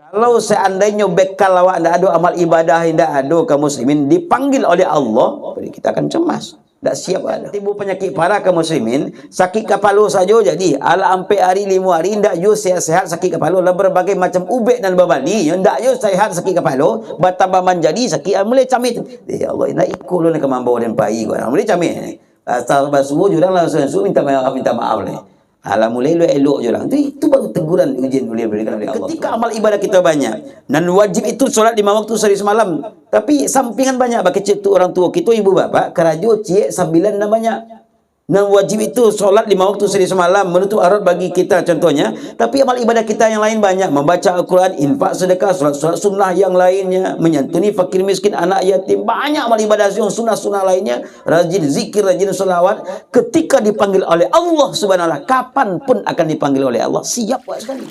Kalau seandainya bekal awak tidak ada, amal ibadah tidak ada, kaum muslimin dipanggil oleh Allah, kita akan cemas. Tak siap ada. Timbul penyakit parah kaum muslimin, sakit kepala saja jadi. Ala ampe hari 5 hari ndak yo sehat-sehat sakit kepala, lah berbagai macam ubek dan babali, ndak yo sehat sakit kepala, bertambah menjadi sakit mulai camit. Ya Allah, nak ikut lu nak kemampuan dan pai gua. Mulai camit. Asal basuh jurang langsung minta maaf ni. Alah mulai lu elok je lah. Itu baru teguran ujian boleh berikan oleh Allah. Ketika amal ibadah kita banyak dan wajib itu solat 5 waktu sehari semalam, tapi sampingan banyak bagi tu orang tua kita, ibu bapa kerajo ciek sambilan dan banyak. Dan wajib itu solat 5 waktu sehari semalam, menutup aurat bagi kita contohnya, tapi amal ibadah kita yang lain banyak, membaca Al-Quran, infak, sedekah, solat sunnah yang lainnya, menyantuni fakir miskin, anak yatim, banyak amal ibadah yang sunnah-sunnah lainnya, rajin zikir, rajin salawat. Ketika dipanggil oleh Allah Subhanahu wa taala, kapanpun akan dipanggil oleh Allah, siap sekali.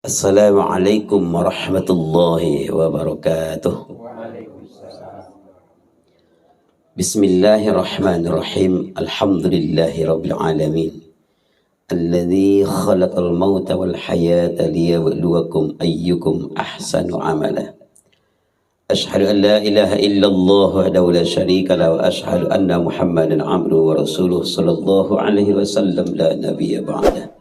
Assalamualaikum warahmatullahi wabarakatuh. Bismillahirrahmanirrahim. Alhamdulillahi rabbil alamin. Alladzi khalaqal mauta wal hayata liyabluwakum ayyukum ahsanu amala. Ashhadu an la ilaha illallah wahdahu la syarika lahu wa ashhadu anna Muhammadan abduhu wa rasuluh sallallahu alaihi wasallam la nabiyya ba'da.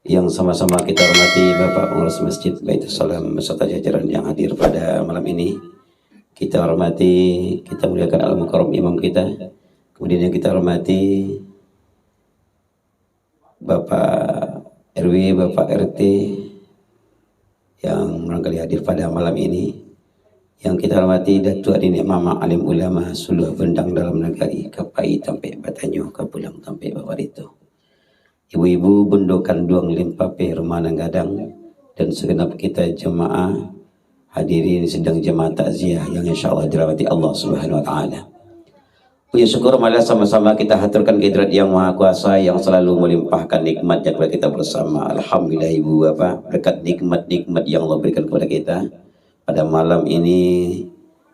Yang sama-sama kita hormati Bapak Pengurus Masjid Baitul Salam beserta jajaran yang hadir pada malam ini. Kita hormati, kita muliakan Al-Mukarram Imam kita. Kemudian yang kita hormati Bapak RW, Bapak RT yang barangkali hadir pada malam ini. Yang kita hormati Datuk Adini Mama Alim Ulama Suluh Bendang dalam negeri, Kapai Tampik Batanyo, Kapulang Tampik Bapak itu. Ibu-ibu bendokan duang limpape rumah gadang dan segenap kita jemaah hadirin sedang jemaah takziah yang insyaallah dirahmati Allah Subhanahu wa taala. Puji syukur marilah sama-sama kita haturkan kehadirat Yang Maha Kuasa yang selalu melimpahkan nikmatnya kepada kita bersama. Alhamdulillah ibu bapa, berkat nikmat-nikmat yang Allah berikan kepada kita. Pada malam ini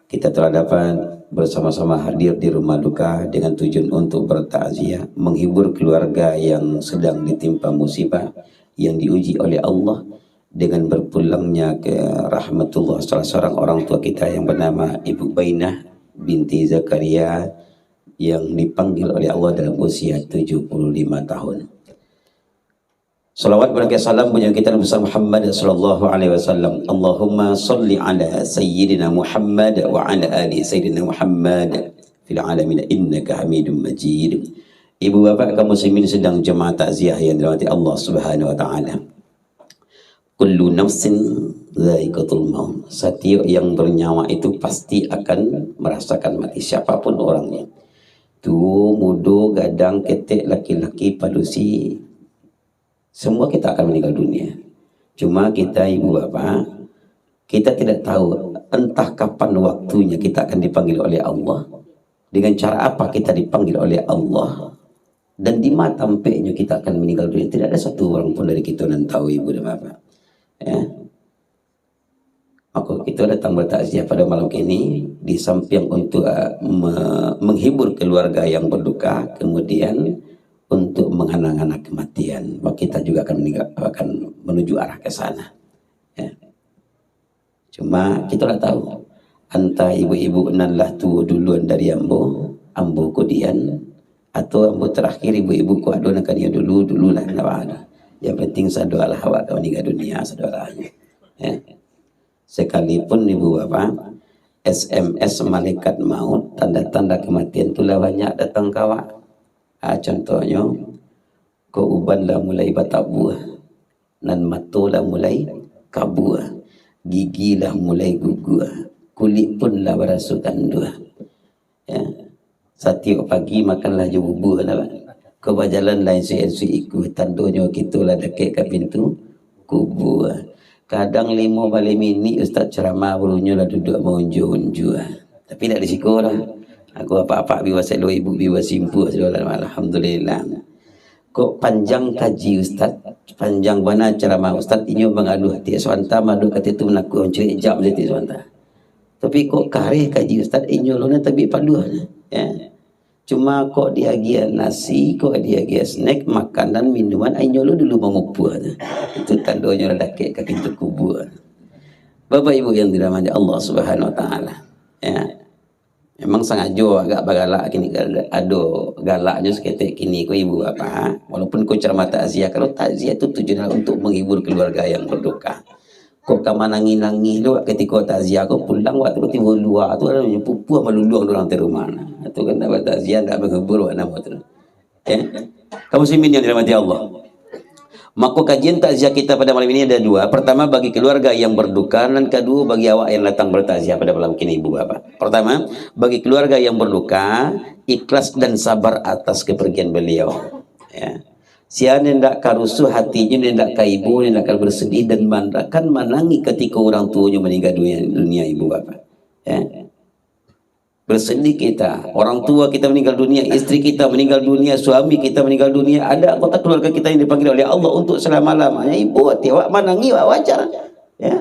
kita telah dapat bersama-sama hadir di rumah duka dengan tujuan untuk bertakziah, menghibur keluarga yang sedang ditimpa musibah, yang diuji oleh Allah dengan berpulangnya ke rahmatullah salah seorang orang tua kita yang bernama Ibu Bainah binti Zakaria yang dipanggil oleh Allah dalam usia 75 tahun. Salawat berkat salam punya kita Nabi Muhammad sallallahu alaihi wasallam. Allahumma salli ala sayyidina Muhammad wa ala ali sayyidina Muhammad fil alamin innaka Hamidum Majid. Ibu bapa kaum muslimin sedang jemaah takziah yang dirahmati Allah Subhanahu wa taala. Kullu nafsin dha'iqatul maut. Setiap yang bernyawa itu pasti akan merasakan mati, siapapun orangnya. Tua, muda, gadang, ketek, laki-laki, padusi, semua kita akan meninggal dunia. Cuma kita ibu bapa, kita tidak tahu entah kapan waktunya kita akan dipanggil oleh Allah, dengan cara apa kita dipanggil oleh Allah, dan di mana tampaknya kita akan meninggal dunia. Tidak ada satu orang pun dari kita yang tahu ibu dan bapa. Ya. Maka kita datang bertakziah pada malam ini di samping untuk menghibur keluarga yang berduka, kemudian untuk mengenang-kenang kematian, maka kita juga akan menuju arah ke sana. Ya. Cuma kita tak tahu antara ibu-ibu nanlah tu duluan dari ambo kemudian, atau ambo terakhir ibu-ibu ku ado nak dia dulu lah nak. Yang penting sadoalah awak kau meninggal dunia sadoalah. Ya. Sekalipun ibu bapa SMS malaikat maut, tanda-tanda kematian itulah banyak datang kawak. Contohnya ko uban lah mulai batak buah, nan mata lah mulai kabur, gigi lah mulai gugur, kulit pun lah berasukan dua. Ya. Setiap pagi makanlah je bubur lah. Kau berjalan lain si ikut tandonya kita lah dekat ke pintu kubur. Kadang 5 minit ustaz ceramah barunya lah duduk mengunjur-unjur. Tapi tak risiko lah. Aku apa-apa biwa selo ibu biwa simpu alhamdulillah. Kok panjang kaji ustaz, panjang mana ceramah ustaz ini mengaduh hati swanta madu kata itu menaku cuy jam hati swanta. Tapi kok karih kaji ustaz ini lona tapi paduh ya. Cuma kok dia gia nasi, kok dia gia snack, makanan, minuman, ayo lu dulu mengupur. Itu tandanya lelaki ke pintu kubur. Bapak Ibu yang dirahmati Allah Subhanahu wa taala. Ya. Memang sengaja agak bagalak kini, ado galaknya seketik kini ko ibu apa. Walaupun ko ceramah takziah, kalau takziah itu tujuannya untuk menghibur keluarga yang berduka. Kok kamu nangis-nangis tu ketika takziah kau pulang waktu tiba luar tu ada pupu sama luluang orang di rumah. Itu kan dapat takziah tak menghibur nama tu. Kamu muslimin yang dirahmati Allah. Maka kajian takziah kita pada malam ini ada dua. Pertama bagi keluarga yang berduka, dan kedua bagi awak yang datang bertakziah pada malam ini ibu bapak. Pertama bagi keluarga yang berduka, ikhlas dan sabar atas kepergian beliau. Ya. Siapa hendak karusuh hatinya, hendak kaibu, hendak bersedih dan mandakan menangi ketika orang tuanya meninggal dunia ibu bapak. Ya. Bersedih kita, orang tua kita meninggal dunia, istri kita meninggal dunia, suami kita meninggal dunia, ada anggota keluarga kita yang dipanggil oleh Allah untuk selama-lamanya. Ibu hati awak menangi awak wajar. Ya.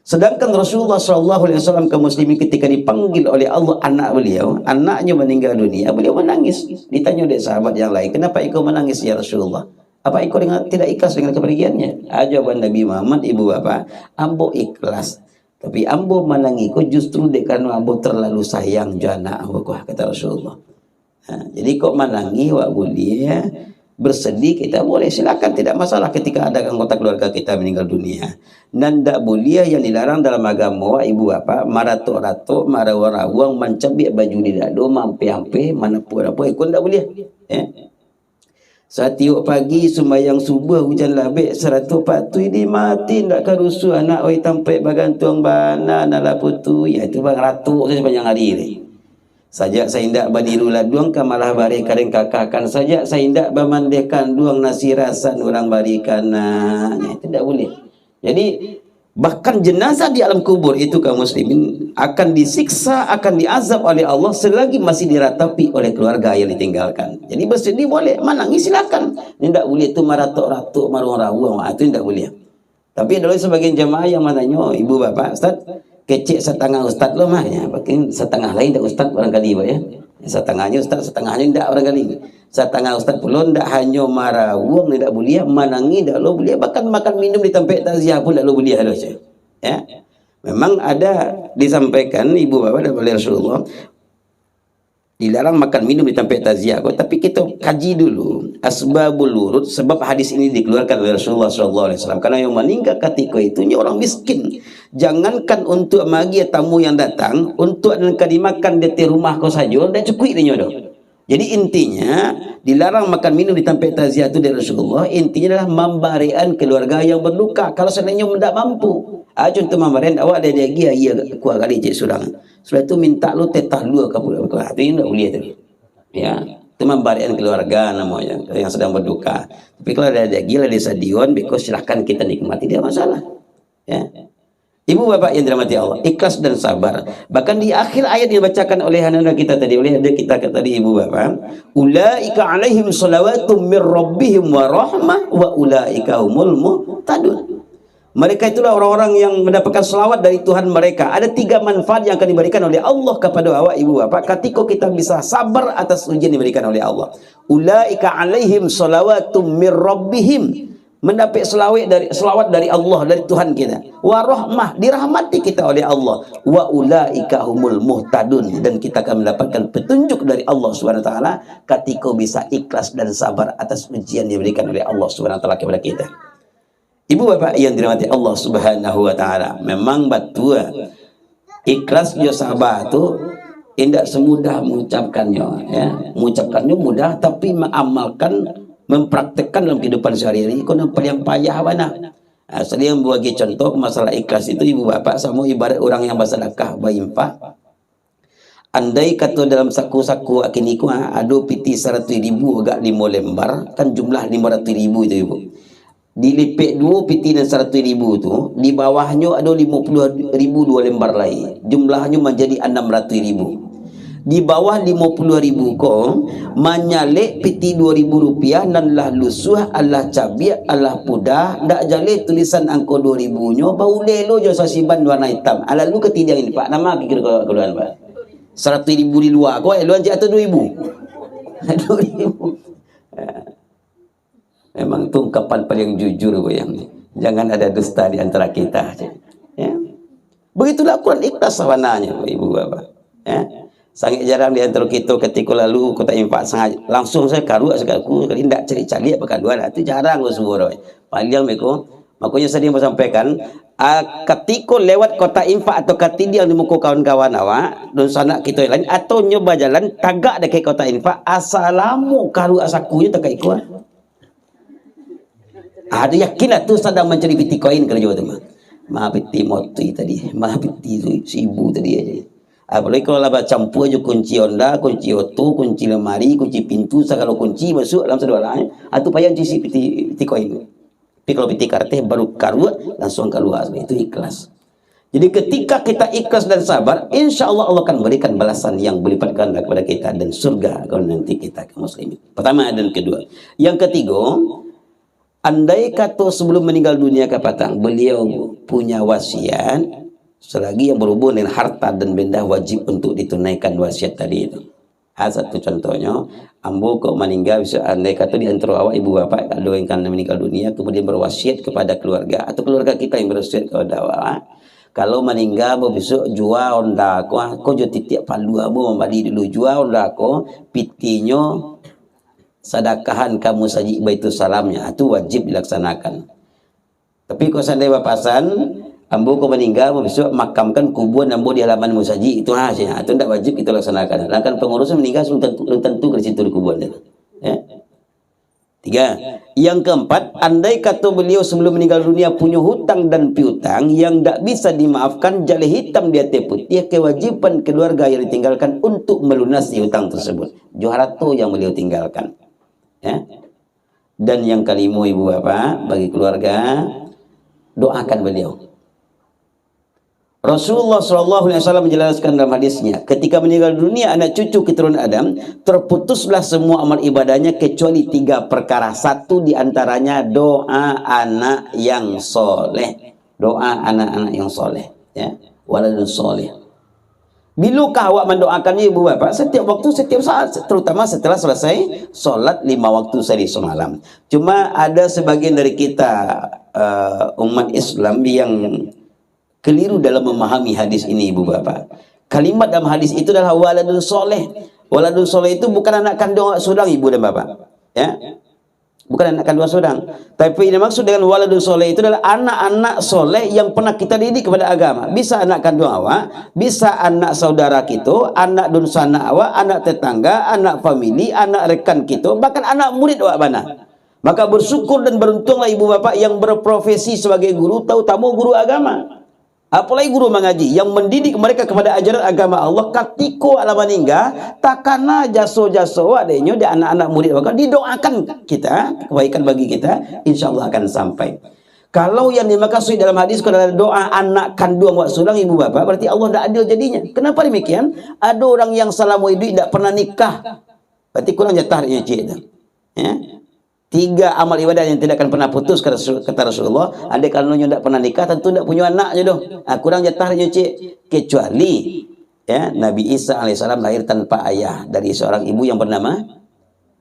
Sedangkan Rasulullah SAW kaum muslimin ketika dipanggil oleh Allah anak beliau, anaknya meninggal dunia, beliau menangis. Ditanya oleh sahabat yang lain, kenapa engkau menangis ya Rasulullah? Apa engkau tidak ikhlas dengan kepergiannya? Jawaban Nabi Muhammad, ibu bapak, ambo ikhlas. Tapi ambo menangis kok justru karena ambo terlalu sayang jana ambo, kata Rasulullah. Nah, jadi kok menangis wak boleh bersedih kita boleh, silakan, tidak masalah ketika ada anggota keluarga kita meninggal dunia. Dan tidak boleh yang dilarang dalam agama ibu bapak maratok-ratok, marawang-rawang, mencabik baju di dado, mampe-ampe, mana-apa ikut tidak boleh. Ya. Saat tiup pagi sembahyang subuh hujan labik 140 di mati ndak karusuh anak oi tampai bagantung bana nala putu, ya itu bang ratuk sepanjang hari ni. Sajak saya hendak badiru laduang kamalah bari kareng kakakan, sajak saya hendak bamandekan duang nasi rasan orang barikan, itu tidak boleh. Jadi bahkan jenazah di alam kubur itu kaum muslimin akan disiksa, akan diazab oleh Allah selagi masih diratapi oleh keluarga yang ditinggalkan. Jadi bersedih boleh, menangis silakan. Tidak boleh itu maratok-ratok, marung-rawang, itu tidak boleh. Tapi ada sebagian jemaah yang matanya, ibu bapak, Ustaz, kecik setengah ustaz lo mah ya, pakai setengah lain tak ustaz barangkali ya. Setengahnya ustaz, setengahnya tidak barangkali. Setengah ustaz pulun tidak hanya marawang tidak boleh, menangi tidak lo boleh, bahkan makan minum di tempat takziah pun tidak lo boleh harusnya. Ya. Memang ada disampaikan ibu bapak dan oleh Rasulullah dilarang makan minum di tempat takziah, tapi kita kaji dulu asbabul wurud, sebab hadis ini dikeluarkan oleh Rasulullah SAW. Karena yang meninggal ketika itu orang miskin, jangankan untuk bagi tamu yang datang, untuk dan dimakan di rumah kau saja dah cukup dia nyodoh. Jadi intinya dilarang makan minum di tempat takziah itu dari Rasulullah, intinya adalah membarikan keluarga yang berduka. Kalau seandainya tidak mampu, contoh membarikan awak ada dia iya kuat kali cik surang. Setelah itu minta lu tetah dua kapul. Itu tidak boleh tu. Ya, itu membarikan keluarga namanya yang sedang berduka. Tapi kalau ada gila di stadion, because silahkan kita nikmati, dia masalah. Ya. Ibu bapak yang dirahmati Allah, ikhlas dan sabar. Bahkan di akhir ayat yang dibacakan oleh anak-anak kita tadi, oleh adik kita tadi ibu bapak, ulaika alaihim salawatum mir rabbihim wa rahmah wa ulaika humul muhtadun. Mereka itulah orang-orang yang mendapatkan selawat dari Tuhan mereka. Ada 3 manfaat yang akan diberikan oleh Allah kepada awak ibu bapak ketika kita bisa sabar atas ujian diberikan oleh Allah. Ulaika alaihim salawatum mir rabbihim, mendapat selawat dari Allah, dari Tuhan kita. Wa rahmah, dirahmati kita oleh Allah. Wa ulaika humul muhtadun, dan kita akan mendapatkan petunjuk dari Allah Subhanahu wa taala ketika bisa ikhlas dan sabar atas ujian yang diberikan oleh Allah Subhanahu wa taala kepada kita. Ibu bapak yang dirahmati Allah Subhanahu wa taala, memang betul ikhlas jo sabar tu tidak semudah mengucapkannya, ya. Mengucapkannya mudah, tapi mengamalkan, mempraktekkan dalam kehidupan sehari-hari itu yang payah mana. Saya yang bagi contoh masalah ikhlas itu ibu bapak sama ibarat orang yang bersedekah berinfak. Andai kata dalam saku-saku kini ku ada piti 100.000 agak 5 lembar, kan jumlah 500.000 itu ibu. Dilipik 2 piti dan 100.000 tu, di bawahnya ada 50.000 2 lembar lain. Jumlahnya menjadi 600.000. Di bawah 50.000 kau menyalik piti 2.000 rupiah dan lah lusuh Allah cabiak Allah pudah ndak jale tulisan angko 2.000 nya bau lelo jo sasiban warna hitam ala lu ketidiang ini pak nama kira keluar pak 100.000 di luar kau eluan jatuh 2.000 Memang itu ungkapan paling jujur yang jangan ada dusta di antara kita. Ya. Begitulah Quran ikhlas sawananya ibu bapak. Ya. Sangat jarang di antara kita ketika lalu kota infak sangat langsung saya karua sekalku kali ndak cari-cari apa kaduan itu jarang semua. Paling mereka makanya saya sampaikan ketika lewat kota infak atau ketidiang di muka kawan-kawan awak dan sanak kita yang lain atau nyoba jalan tagak dekat kota infak asalamu karu asakunya tak ikut. Ada yakinlah tu sedang mencari bitcoin kerja tu mah. Mabiti moti tadi, mabiti si ibu tadi aja. Apalagi kalau lah campur aja kunci Honda, kunci auto, kunci lemari, kunci pintu, segala kunci masuk dalam satu lain. Atau payah cuci bitcoin. Tapi kalau piti karte baru karu langsung keluar. Itu ikhlas. Jadi ketika kita ikhlas dan sabar, insya Allah Allah akan berikan balasan yang berlipat ganda kepada kita dan surga kalau nanti kita ke muslimin. Pertama dan kedua. Yang ketiga, andai kata sebelum meninggal dunia kapatang beliau punya wasiat selagi yang berhubungan dengan harta dan benda wajib untuk ditunaikan wasiat tadi itu. Satu contohnya, ambo kok meninggal bisa andai kata di antara awak ibu bapak ada yang kan meninggal dunia kemudian berwasiat kepada keluarga atau keluarga kita yang berwasiat kepada awak. Kalau meninggal besok jual Honda ko jo titiak palu abo membali dulu jual Honda ko pitinyo sedekahan kamu saji baitul salamnya itu wajib dilaksanakan. Tapi kalau seandainya papasan ambo ko meninggal besok makamkan kuburan ambo di halaman musaji itu hasilnya itu tidak wajib kita laksanakan. Lakukan pengurusan meninggal tentu ke situ di kuburan ya. Tiga. Yang keempat, andai kata beliau sebelum meninggal dunia punya hutang dan piutang yang tak bisa dimaafkan, jali hitam di atas putih, kewajiban keluarga yang ditinggalkan untuk melunasi hutang tersebut. Joharato yang beliau tinggalkan. Ya. Dan yang kelima ibu bapak, bagi keluarga, doakan beliau. Rasulullah SAW menjelaskan dalam hadisnya, ketika meninggal dunia anak cucu keturunan Adam, terputuslah semua amal ibadahnya kecuali 3 perkara. Satu diantaranya doa anak yang soleh. Doa anak-anak yang soleh. Ya. Waladun soleh. Bilukah awak mendoakannya ibu bapak? Setiap waktu, setiap saat, terutama setelah selesai solat 5 waktu sehari semalam. Cuma ada sebagian dari kita umat Islam yang keliru dalam memahami hadis ini ibu bapak. Kalimat dalam hadis itu adalah waladun soleh. Waladun soleh itu bukan anak kandung saudang ibu dan bapak. Ya, bukan anak kandung saudang. Tapi yang maksud dengan waladun soleh itu adalah anak-anak soleh yang pernah kita didik kepada agama. Bisa anak kandung awak, bisa anak saudara kita, anak dunsana awak, anak tetangga, anak famili, anak rekan kita, bahkan anak murid awak mana. Maka bersyukur dan beruntunglah ibu bapak yang berprofesi sebagai guru, terutama guru agama. Apalagi guru mengaji yang mendidik mereka kepada ajaran agama Allah. Ketika alam meninggal, takana jaso-jaso adanya di anak-anak murid maka didoakan kita kebaikan bagi kita, insya Allah akan sampai. Kalau yang dimaksud dalam hadis adalah doa anak kandung wak sulang ibu bapak, berarti Allah tidak adil jadinya. Kenapa demikian? Ada orang yang selama hidup tidak pernah nikah, berarti kurang jatah dia cik itu. Ya. 3 amal ibadah yang tidak akan pernah putus kata Rasulullah. Andai kalau tidak pernah nikah tentu tidak punya anak je doh. Kurang jatahnya cik. Kecuali ya Nabi Isa alaihissalam lahir tanpa ayah dari seorang ibu yang bernama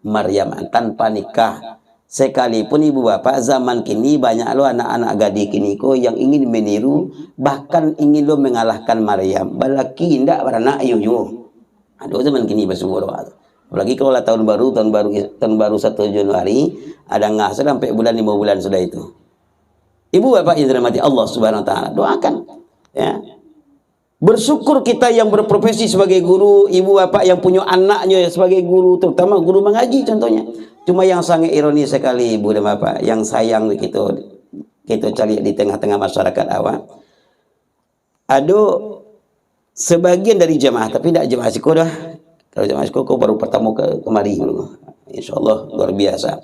Maryam tanpa nikah. Sekalipun ibu bapak zaman kini banyak lo anak-anak gadis kini ko yang ingin meniru bahkan ingin lo mengalahkan Maryam. Balaki indak beranak yuyu. Aduh zaman kini bersyukur. Apalagi kalau lah tahun baru 1 Januari ada ngas sampai bulan 5 bulan sudah itu. Ibu bapak yang dirahmati Allah Subhanahu wa taala, doakan ya. Bersyukur kita yang berprofesi sebagai guru, ibu bapak yang punya anaknya sebagai guru, terutama guru mengaji contohnya. Cuma yang sangat ironis sekali ibu dan bapak, yang sayang kita cari di tengah-tengah masyarakat awak. Ada sebagian dari jemaah tapi tidak jemaah sekolah. Kalau jemaah sekolah baru pertama kemari dulu. InsyaAllah luar biasa.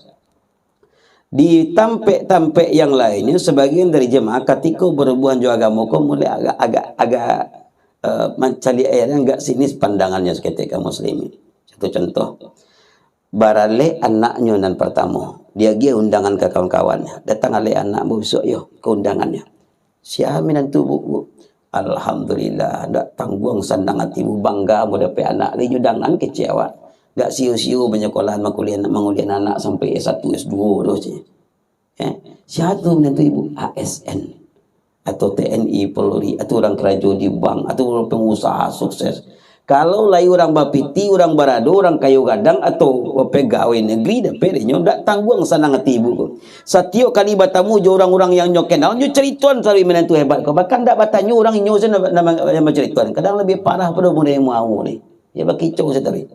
Di tampek-tampek yang lainnya sebagian dari jemaah ketika berhubungan juga agama mulai agak mencari air yang agak sinis pandangannya seketika muslimin. Satu contoh, barale anaknya nan pertama dia undangan ke kawan-kawannya, datang ale anak besok yo ke undangannya. Siaminan tu bu. Alhamdulillah, ndak tanggung sandang hati bu bangga mau dapat anak li undangan kecewa. Gak siu-siu penyekolah mengulian anak sampai S1, S2 tu je. Siapa menantu ibu? ASN atau TNI, Polri, atau orang kerja di bank, atau orang pengusaha sukses. Kalau lai orang bapiti, orang barado, orang kayu gadang, atau pegawai negeri, dapat dia tak tanggung sana ngati ibu. Setiap kali batamu je orang-orang yang nyok kenal, nyo cerituan selalu menantu hebat kau. Bahkan tak batanyo orang nyo nama cerituan. Kadang lebih parah pada muda yang mau ni. Dia bakicau setari.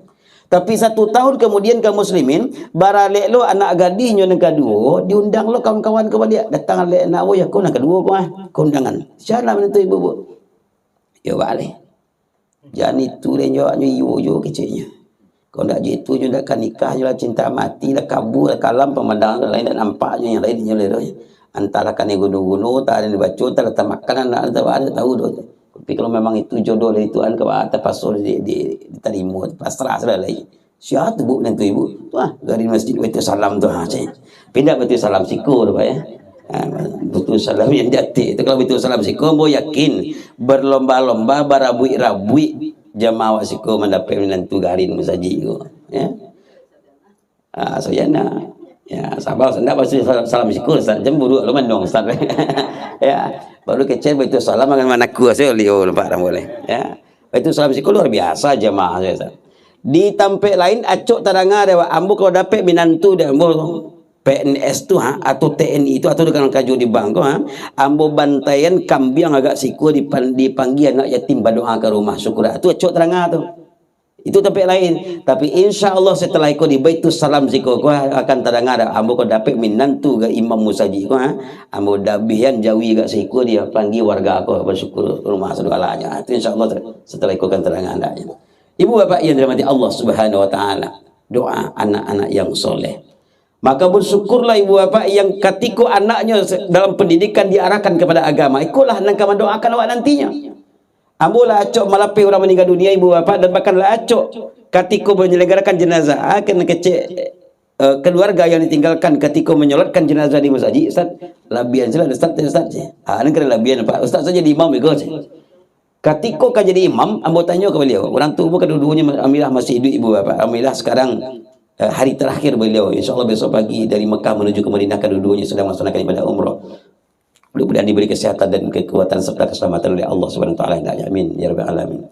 Tapi 1 tahun kemudian kaum muslimin baralek lo anak gadis nyo nang kedua diundang lo kawan-kawan kau balik datang lek nak ya kau nang kedua kau undangan. Siapa menantu ibu bu? Ya balik. Jangan itu dia nyo yo kecilnya. Kau nak je itu nyo dak kan nikah je lah cinta mati dah kabur dah kalam pemandangan lain dak nampaknya yang lain nyo le. Antara kan gunung-gunung tak ada dibaca tak ada makanan tak ada tahu tu. Tapi kalau memang itu jodoh dari Tuhan ke atas pasal diterima pasrah sudah lagi. Siapa tu bu menantu ibu? Tuah dari masjid Baitul Salam tu pindah Baitul Salam Sikur tu ya. Baitul Salam yang jati itu kalau Baitul Salam Sikur bo yakin berlomba-lomba barabui-rabui jamaah Sikur mendapat menantu garin masjid tu ya. Sayana ya sabar sendak pasti salam Sikur jam buruk lu mandong ustaz. Ya baru kecil Baitul Salam dengan mana ku saya liu nampak boleh ya. Baitul Salam Sikur luar biasa jamaah saya. Di tempat lain acuk teranga dewa ambo kalau dapat minantu dia ambo PNS tu atau TNI itu atau dengan kaju di bangko ambo bantaian kambing agak siku dipanggil anak yatim berdoa ke rumah syukur itu acuk teranga tu. Itu tempat lain. Tapi insya Allah setelah ikut di Baitul Salam Sikur akan terdengar ambo kau dapat minantu ke imam musaji ambo dabihan jawi gak siku dia panggil warga aku bersyukur rumah sedualanya. Itu insya Allah setelah ikut akan terdengar adanya. Ibu bapak yang dirahmati Allah Subhanahu wa taala, doa anak-anak yang soleh. Maka bersyukurlah ibu bapak yang ketika anaknya dalam pendidikan diarahkan kepada agama. Ikutlah nangka mendoakan awak nantinya. Ambolah acok malapai orang meninggal dunia ibu bapak dan bahkanlah acok ketika menyelenggarakan jenazah akan kecil keluarga yang ditinggalkan ketika menyolatkan jenazah di masjid. Ustaz labian salah ustaz ini kena labian pak ustaz saja di imam juga. Ketika kau jadi imam, ambo tanya ke beliau, orang tua kedua-duanya alhamdulillah masih hidup ibu bapak. Alhamdulillah sekarang hari terakhir beliau, insyaallah besok pagi dari Mekah menuju ke Madinah kedua-duanya sedang melaksanakan ibadah umrah. Mudah-mudahan diberi kesehatan dan kekuatan serta keselamatan oleh Allah Subhanahu wa taala. Amin ya rabbal alamin.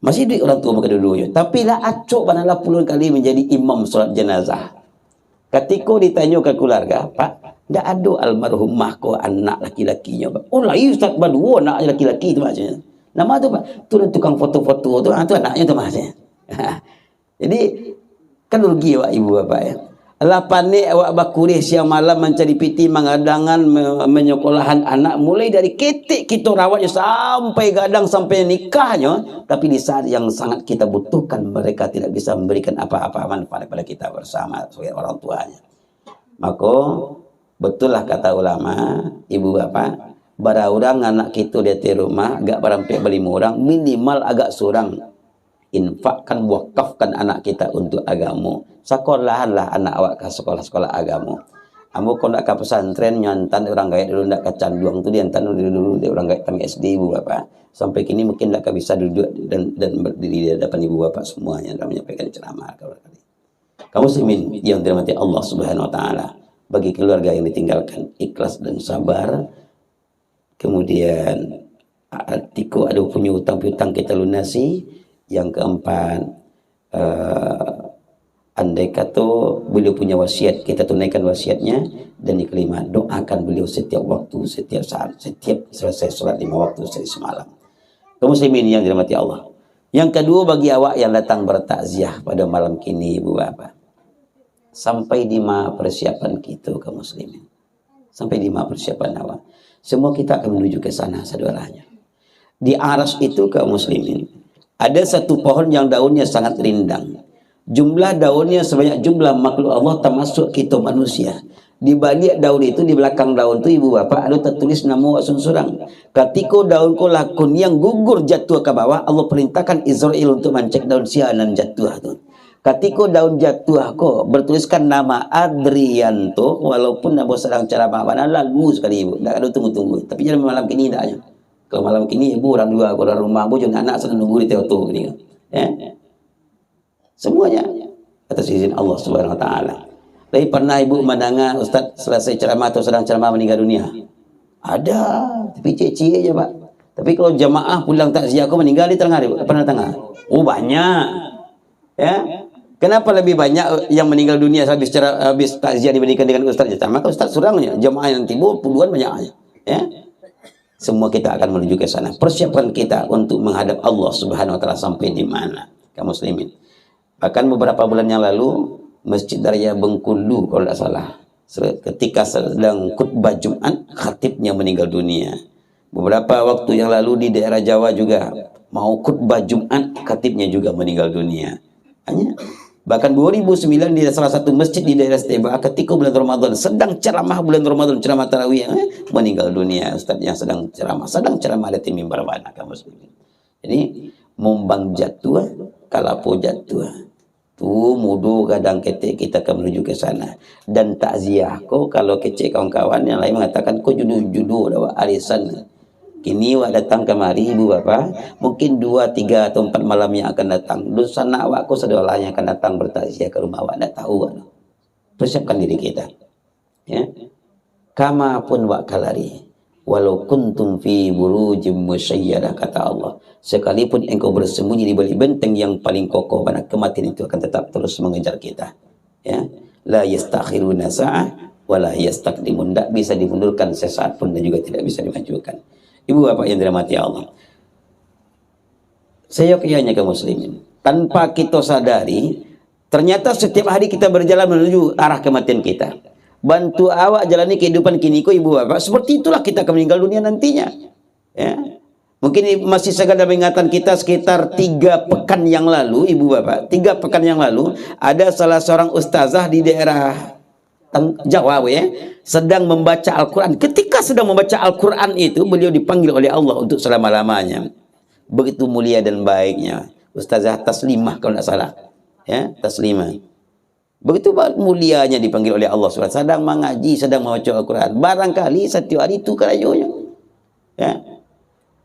Masih hidup orang tua kedua-duanya, tapi lah acuk panalah puluhan kali menjadi imam solat jenazah. Ketika ditanya ke keluarga, Pak, ndak ada almarhumah ko anak laki-lakinya, Pak. Oh, lain ustaz berdua anak laki-laki tu maksudnya. Nama tu Pak, tu tukang foto-foto tu, tu anaknya tu maksudnya. Jadi kan rugi awak ibu bapak ya. Lah panik awak bakulih siang malam mencari piti mengadangan menyekolahan anak mulai dari ketik kita rawatnya sampai gadang sampai nikahnya, tapi di saat yang sangat kita butuhkan mereka tidak bisa memberikan apa-apa manfaat kepada kita bersama sebagai orang tuanya. Maka betul lah kata ulama, ibu bapak, bara orang anak kita di rumah agak barampe beli orang minimal agak surang infakkan wakafkan anak kita untuk agama. Sekolahanlah anak awak ke sekolah-sekolah agama. Ambo kau nak ke pesantren nyantan orang gaib dulu nak ke canduang tu dia nyantan dulu dia orang gaib kami SD ibu bapak. Sampai kini mungkin tak bisa duduk dan berdiri di hadapan ibu bapak semuanya dalam menyampaikan ceramah kali. Kamu muslimin yang dirahmati Allah Subhanahu wa taala, bagi keluarga yang ditinggalkan ikhlas dan sabar. Kemudian tiko ada punya hutang-hutang kita lunasi. Yang keempat, andai kata beliau punya wasiat, kita tunaikan wasiatnya. Dan yang kelima, doakan beliau setiap waktu, setiap saat, setiap selesai sholat 5 waktu semalam. Kaum muslimin yang dirahmati Allah. Yang kedua, bagi awak yang datang bertakziah pada malam kini ibu bapak, sampai di mana persiapan kita kaum muslimin, sampai di mana persiapan awak, semua kita akan menuju ke sana saudaranya. Di aras itu kaum muslimin ada satu pohon yang daunnya sangat rindang. Jumlah daunnya sebanyak jumlah makhluk Allah termasuk kita manusia. Di balik daun itu, di belakang daun itu ibu bapak ada tertulis nama wak surang. Ketika daun ko lakun yang gugur jatuh ke bawah, Allah perintahkan Israel untuk mencek daun sianan jatuh tu. Ketika daun jatuh ko bertuliskan nama Adrianto, walaupun nama sedang cara mana lalu sekali ibu. Tak ada tunggu-tunggu. Tapi jangan malam kini taknya. Kalau malam kini ibu orang dua, orang rumah ibu juga anak sedang nunggu di teoto ni. Ya. Semuanya atas izin Allah Subhanahu wa taala. Tapi pernah ibu mendengar ustaz selesai ceramah atau sedang ceramah meninggal dunia? Ada, tapi cie-cie aja, Pak. Tapi kalau jamaah pulang takziah aku meninggal di tengah hari, pernah tengah? Oh, banyak. Ya. Kenapa lebih banyak yang meninggal dunia habis takziah dibandingkan dengan ustaz ceramah? Maka ustaz surangnya, jamaah yang timbul puluhan banyaknya. Ya. Semua kita akan menuju ke sana. Persiapan kita untuk menghadap Allah Subhanahu wa taala sampai di mana? Kaum muslimin. Bahkan beberapa bulan yang lalu Masjid Raya Bengkulu kalau tidak salah, ketika sedang khutbah Jumat, khatibnya meninggal dunia. Beberapa waktu yang lalu di daerah Jawa juga mau khutbah Jumat, khatibnya juga meninggal dunia. Hanya bahkan 2009 di salah satu masjid di daerah Steba, ketika bulan Ramadan sedang ceramah, bulan Ramadan ceramah tarawih, meninggal dunia ustaz yang sedang ceramah ada di mimbar mana kamu muslimin. Jadi mumbang jatuh kalapo jatuh tu mudu kadang ketik kita akan menuju ke sana. Dan takziah ko kalau kecek kawan-kawan yang lain mengatakan ko judu dawa arisan kini wak datang kemari ibu bapa mungkin 2, 3 atau 4 malam yang akan datang dosa nak wak ko sedolah yang akan datang bertakziah ke rumah wak tak tahu wak. Persiapkan diri kita ya. Kama pun wak kalari walau kuntum fi burujim musyayyadah, kata Allah, sekalipun engkau bersembunyi di balik benteng yang paling kokoh, karena kematian itu akan tetap terus mengejar kita ya. La yastakhiruna sa'ah wa la yastaqdimun, tidak bisa dimundurkan sesaat pun dan juga tidak bisa dimajukan. Ibu bapak yang dirahmati Allah, saya kayaknya kaum muslimin, tanpa kita sadari ternyata setiap hari kita berjalan menuju arah kematian kita. Bantu awak jalani kehidupan kini ko ibu bapak, seperti itulah kita akan meninggal dunia nantinya ya. Mungkin masih sekadar ingatan kita sekitar 3 pekan yang lalu ibu bapak, 3 pekan yang lalu ada salah seorang ustazah di daerah Jawa ya, sedang membaca Al-Quran. Ketika sedang membaca Al-Quran itu beliau dipanggil oleh Allah untuk selama-lamanya. Begitu mulia dan baiknya Ustazah Taslimah kalau tidak salah ya, Taslimah. Begitu mulianya dipanggil oleh Allah SWT, sedang mengaji, sedang membaca Al-Quran. Barangkali setiap hari itu kerajunya ya.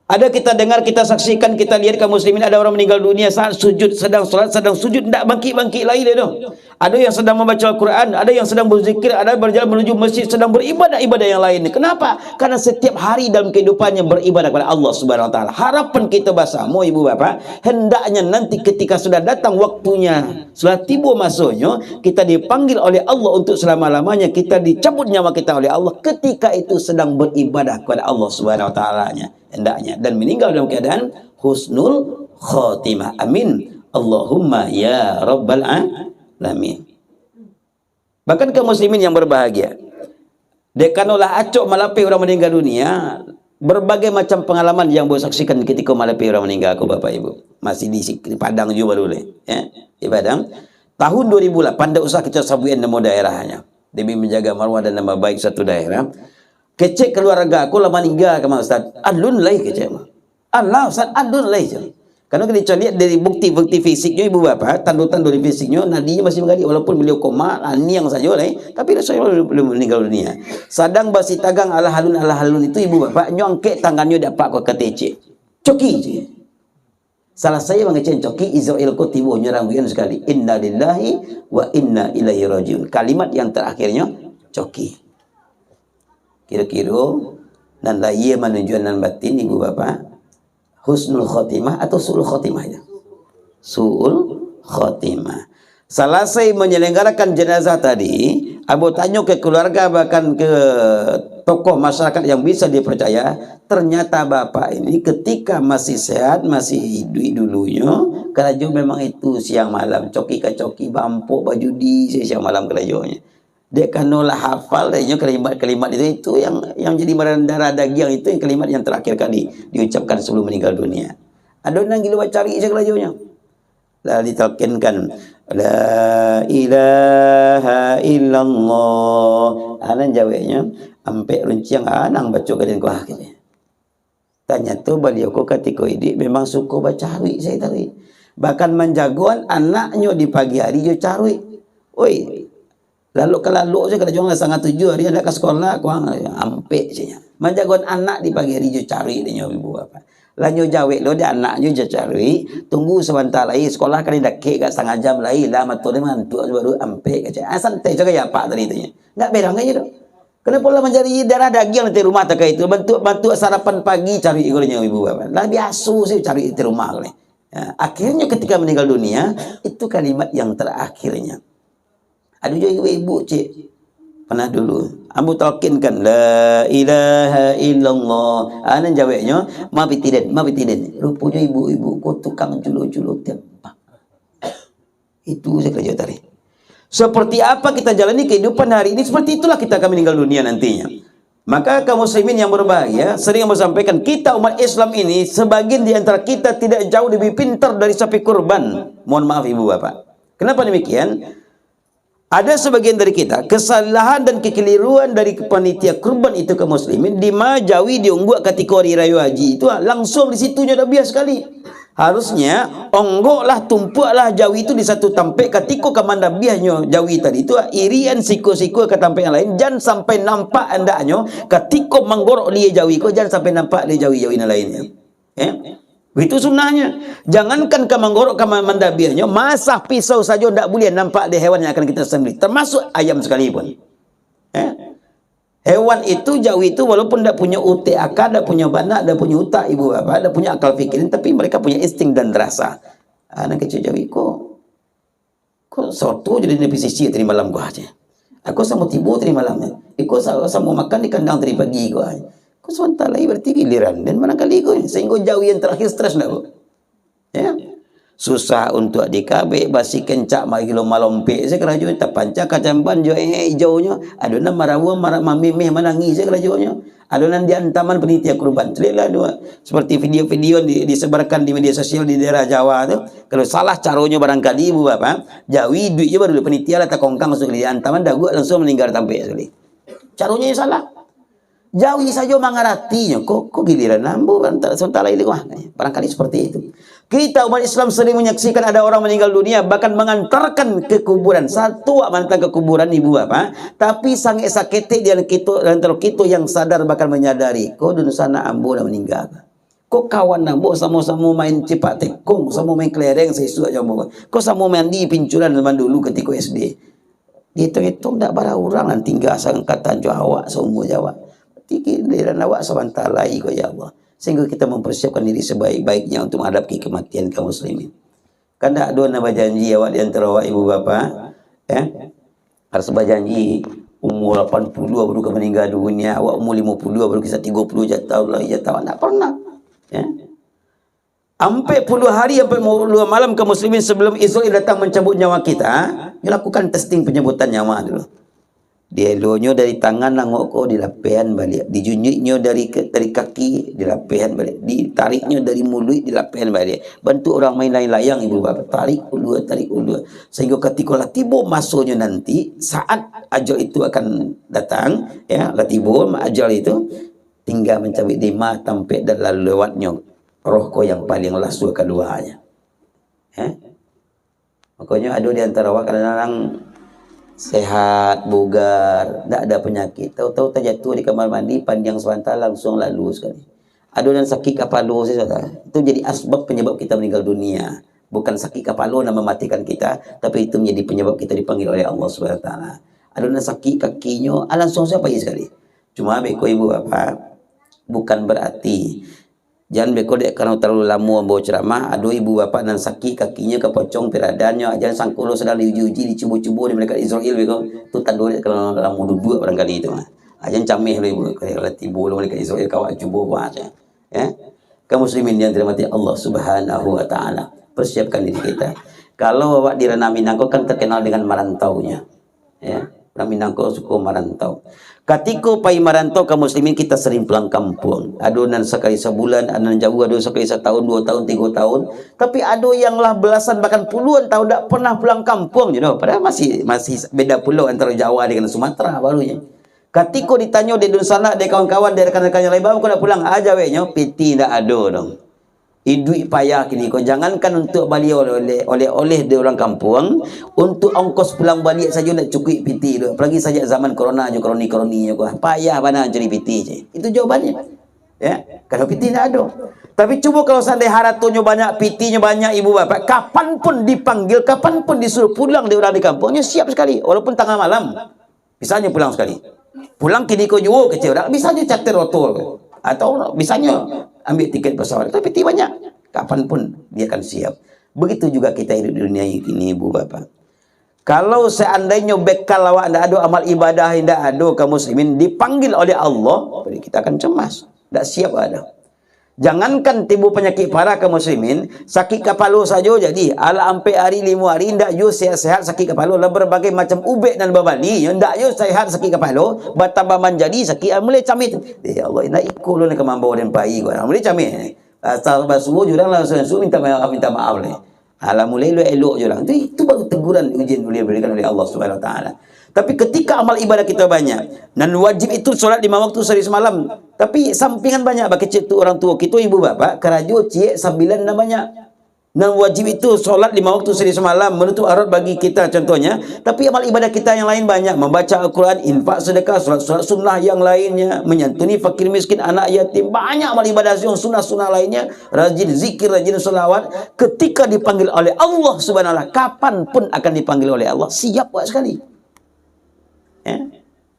Ada kita dengar, kita saksikan, kita lihat kaum muslimin, ada orang meninggal dunia saat sujud, sedang salat, sedang sujud, tidak bangkit-bangkit lagi dia dong. Ada yang sedang membaca Al-Quran, ada yang sedang berzikir, ada berjalan menuju masjid, sedang beribadah-ibadah yang lain. Kenapa? Karena setiap hari dalam kehidupannya beribadah kepada Allah Subhanahu wa taala. Harapan kita bersama ibu bapak, hendaknya nanti ketika sudah datang waktunya, sudah tiba masanya, kita dipanggil oleh Allah untuk selama-lamanya, kita dicabut nyawa kita oleh Allah, ketika itu sedang beribadah kepada Allah Subhanahu wa taala-nya hendaknya, dan meninggal dalam keadaan husnul khotimah. Amin Allahumma ya rabbal alamin. Bahkan kaum muslimin yang berbahagia, dekanolah acok malapai orang meninggal dunia, berbagai macam pengalaman yang boleh saksikan ketika malapai orang meninggal aku bapak ibu. Masih di Padang juga dulu ya, di Padang tahun 2008 ada usaha kita sabuin nama daerahnya demi menjaga marwah dan nama baik satu daerah. Kecek keluarga aku lama meninggal ke Ustaz. Alun lai kecek mah. Allah Ustaz alun lai je. Karena kita lihat dari bukti-bukti fisiknya ibu bapa, tanda-tanda fisiknya nadinya masih mengalir walaupun beliau koma, niang saja lai, tapi saya belum meninggal dunia. Sadang basi tagang ala halun itu ibu bapa nyongkek tangannya dapat ke ketecek. Coki je. Salah saya mengecek coki Israel ko tibo nyerang bukan sekali. Inna lillahi wa inna ilaihi rajiun. Kalimat yang terakhirnya coki. Kira-kira dan lahir menunjukkan batin ibu bapa husnul khotimah atau su'ul khotimah ya? Su'ul khotimah. Selesai menyelenggarakan jenazah tadi, Abu tanya ke keluarga bahkan ke tokoh masyarakat yang bisa dipercaya, ternyata bapak ini ketika masih sehat, masih hidup dulunya, kerajaan memang itu siang malam coki ke coki, bampuk baju di siang malam kerajaannya. Dia kanolah hafal dia kalimat itu yang jadi darah daging itu, yang kalimat yang terakhir kali diucapkan sebelum meninggal dunia. Ada orang gila cari je kelajunya. Lalu ditalkinkan la ilaha illallah. Anan jawabnya ampe runciang anang baca kadin ko akhirnya. Tanya tu beliau ko ketika ini memang suka baca hari saya tadi. Bahkan menjagoan anaknya di pagi hari dia cari. Oi, lalu kalau saya kena jual sangat 7 hari ada ke sekolah, kuang ampe saja. Menjagoan anak di pagi hari dia cari dia ibu bapa. Lanyo jawek lo dia anaknya cari tunggu sebentar lagi sekolah kan dah kek kat setengah jam lagi lah matur dia mantu baru ampe kaca santai cakap ya pak tadi itu enggak berang aja tu kenapa lah mencari darah daging nanti rumah tak itu bantu sarapan pagi cari igornya ibu bapak lah biasa sih cari di rumah kali ya, akhirnya ketika meninggal dunia itu kalimat yang terakhirnya aduh juga ibu cik pernah dulu ambu talkinkan la ilaha illallah anan jawabnya mabitiden rupanya ibu-ibu kau tukang julu-julu tempat itu saya kerja tadi seperti apa kita jalani kehidupan hari ini seperti itulah kita akan meninggal dunia nantinya maka kaum muslimin yang berbahagia sering menyampaikan kita umat Islam ini sebagian di antara kita tidak jauh lebih pintar dari sapi kurban mohon maaf ibu bapak kenapa demikian ada sebagian dari kita kesalahan dan kekeliruan dari panitia kurban itu ke muslimin dimajawi diungguk ketika hari raya haji itu langsung di situnya dah bias sekali harusnya onggoklah tumpuklah jawi itu di satu tampek ketika kamanda biasnya jawi tadi itu irian siku-siku ke tampek yang lain jangan sampai nampak andaknya ketika menggorok dia jawi ko jangan sampai nampak dia jawi-jawi yang lainnya itu sunnahnya. Jangankan ke menggorok ke mandabiahnya, masah pisau saja tidak boleh nampak di hewan yang akan kita sembelih. Termasuk ayam sekalipun. Hewan itu jauh itu walaupun tidak punya utek akal, tidak punya banak, tidak punya utak ibu bapak, tidak punya akal fikirin, tapi mereka punya insting dan rasa. Anak kecil jauh kok soto jadi di PCC tadi malam gua aja. Aku sama tibu tadi malamnya. Aku sama makan di kandang tadi pagi gua. Kau sebentar lagi berarti giliran dan barangkali kau sehingga jauh yang terakhir stres nak ya susah untuk dikabik basi kencak mari lo malompe saya kerajaan tak pancak kacamban jo hijaunya adunan marawa marah mamimeh menangis saya kerajaannya adunan di antaman penitia kurban selilah dua seperti video-video disebarkan di media sosial di daerah Jawa tu kalau salah caranya barangkali ibu bapak jawi duitnya baru penitia lah tak kongkang masuk di antaman dagu langsung meninggal tampil sekali caranya yang salah jauh saja mengaratinya kok giliran nambu sebentar lagi barangkali seperti itu kita umat Islam sering menyaksikan ada orang meninggal dunia bahkan mengantarkan ke kuburan satu mantan ke kuburan ibu bapak tapi sangat sakit di antara kita yang sadar bahkan menyadari kok dun sana ambo dah meninggal kok kawan ambo sama-sama main cepat tekong sama main kelereng sesuatu aja ambo kok sama mandi pincuran zaman dulu ketika SD dihitung-hitung tak barang orang dan tinggal seangkatan Jawa semua Jawa giliran awak sebentar lagi kau ya Allah sehingga kita mempersiapkan diri sebaik-baiknya untuk menghadapi kematian kaum muslimin kan tak ada nak berjanji awak di antara awak ibu bapa harus berjanji umur 80 baru ke meninggal dunia awak umur 50 baru kisah 30 tahun lagi jatuh tak pernah sampai puluh hari sampai 2 malam kaum muslimin sebelum Israel datang mencabut nyawa kita dilakukan testing penyebutan nyawa dulu dielonyo dari tangan nangok ko dilapehan balik dijunjuknya dari kaki dilapehan balik ditariknya dari mulut dilapehan balik bantu orang main layang ibu bapak tarik ulur sehingga ketika lah tiba masanya nanti saat ajal itu akan datang ya lah tiba ajal itu tinggal mencabik lima tampik dan lalu lewatnya roh ko yang paling lasu keduanya makanya ada di antara awak kadang-kadang sehat, bugar, tak ada penyakit. Tahu-tahu terjatuh di kamar mandi, pandang sebentar langsung lalu sekali. Ada dan sakit kepala itu jadi asbab penyebab kita meninggal dunia. Bukan sakit kepala yang mematikan kita, tapi itu menjadi penyebab kita dipanggil oleh Allah Subhanahu Wa Taala. Ada dan sakit kakinya, langsung siapa sekali. Cuma beko ibu bapak, bukan berarti jangan beko dek karena terlalu lama bawa ceramah aduh ibu bapak dan sakit kakinya kepocong piradannya jangan sangkulo sedang diuji-uji dicubu-cubu di mereka Israel beko tu tanduk kalau lama duduk barangkali itu jangan cameh lu ibu kalau tibu lu mereka Israel kawak cubu buat kaum muslimin yang dirahmati Allah Subhanahu Wa Taala persiapkan diri kita kalau awak di Ranah Minangkabau kan terkenal dengan marantaunya Ranah Minangkabau suku marantau ketika pai marantau kaum muslimin kita sering pulang kampung. Adonan sekali sebulan, adonan jauh ada sekali setahun, 2 tahun, 3 tahun. Tapi ada yang lah belasan bahkan puluhan tahun tak pernah pulang kampung, padahal masih beda pulau antara Jawa dengan Sumatera barunya. Ketika ditanya di sana dari kawan-kawan dari rekan-rekan yang lain, "Bang, kau nak pulang aja wehnya?" Piti tak ada dong. Duit payah kini kau jangankan untuk balik oleh di orang kampung untuk ongkos pulang balik saja nak cukup piti tu apalagi saja zaman corona je kroni kau payah mana cari piti je itu jawabannya Kalau piti tidak ada. Tapi cuba kalau seandainya haratonya banyak, pitinya banyak, ibu bapak, kapanpun dipanggil, kapanpun disuruh pulang di orang di kampungnya, siap sekali. Walaupun tengah malam, misalnya pulang sekali. Pulang kini kau jual kecil orang, bisa aja charter rotor. Atau bisanya ambil tiket pesawat. Tapi piti banyak. Kapanpun dia akan siap. Begitu juga kita hidup di dunia ini, ibu bapak. Kalau seandainya bekal awak tidak ada, amal ibadah tidak ada, kaum muslimin dipanggil oleh Allah, kita akan cemas. Tidak siap ada. Jangankan timbul penyakit parah kaum muslimin, sakit kepala saja jadi. Ala ampe hari 5 hari ndak yo sehat sakit kepala, lah berbagai macam ubek dan babali, ndak yo sehat sakit kepala, batambah menjadi sakit mulai camit. Ya Allah, nak ikut lu nak mampu dan pai gua. Mulai camit. Asal basuh jurang lah susu minta maaf le. Ala mulai lu elok jurang. Itu baru teguran ujian boleh diberikan oleh Allah Subhanahu wa taala. Tapi ketika amal ibadah kita banyak, dan wajib itu solat 5 waktu sehari semalam. Tapi sampingan banyak, bagi cik tu orang tua kita, ibu bapak, kerajo cik sambilan dan banyak. Dan wajib itu solat 5 waktu sehari semalam, menutup aurat bagi kita contohnya. Tapi amal ibadah kita yang lain banyak, membaca Al-Quran, infak, sedekah, solat sunnah yang lainnya, menyantuni fakir miskin, anak yatim, banyak amal ibadah yang sunnah-sunnah lainnya, rajin zikir, rajin sholawat. Ketika dipanggil oleh Allah Subhanahu wa taala, kapanpun akan dipanggil oleh Allah, siap buat sekali. Ya.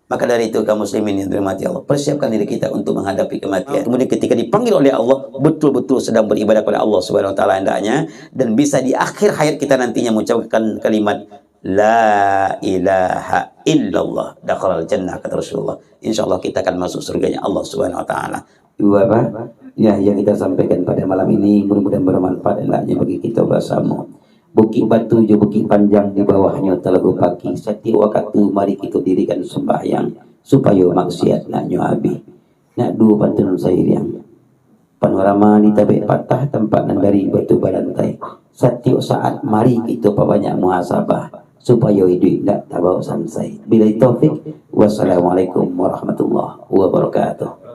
Maka dari itu kaum muslimin yang dirahmati Allah, persiapkan diri kita untuk menghadapi kematian. Kemudian ketika dipanggil oleh Allah, betul-betul sedang beribadah kepada Allah Subhanahu wa taala hendaknya, dan bisa di akhir hayat kita nantinya mengucapkan kalimat la ilaha illallah dakhalal jannah, kata Rasulullah. Insyaallah kita akan masuk surganya Allah Subhanahu wa taala. Ibu bapak, ya yang kita sampaikan pada malam ini mudah-mudahan bermanfaat hendaknya bagi kita bersama. Bukit batu je bukit panjang, di bawahnya telaga pagi. Setiap waktu mari kita dirikan sembahyang supaya maksiat nak nyuabi. Nak dua pantun saya yang panorama di tabik patah tempat nan dari batu balantai. Setiap saat mari kita perbanyak muhasabah supaya hidup tak tabau samsai. Bila taufik, wassalamualaikum warahmatullahi wabarakatuh.